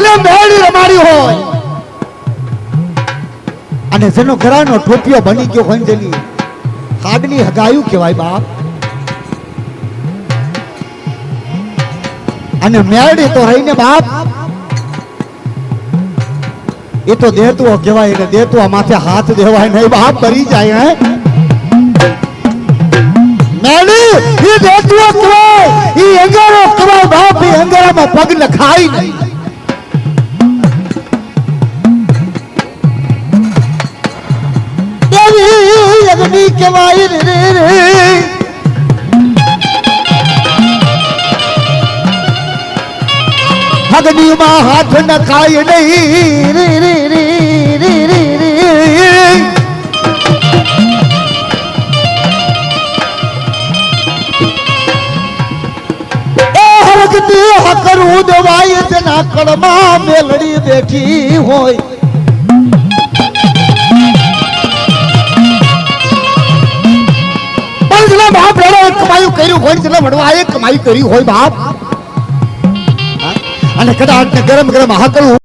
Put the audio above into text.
ભલે મેળી રમાડી હોય અને જેનો ઘરાનો ટોપિયો બની ગયો હોય તેની હાડની હગાયું કહેવાય બાપ. અને મેળી તો રહીને બાપ એ તો દેતું કહેવાય ને દેતું માથે હાથ દેવાય નહીં બાપ કરી જાય. હે મેળી એ દેતું કહેવાય એ અંગારો કહેવાય બાપ. એ અંગારામાં પગ નખાય નહીં. દેવી અગ્નિ કહેવાય રે રે અગ્નિમાં હાથ નખાય નહીં રે રે રે રે રે રે. એ હરકતી હકરું દવાય તેના કળમાં મેલડી બેઠી હોય. પણ બાપ કમાયું કર્યું હોય જેટલા વડવાએ કમાઈ કરી હોય બાપ. અને કદાચ ગરમ ગરમ હાકરું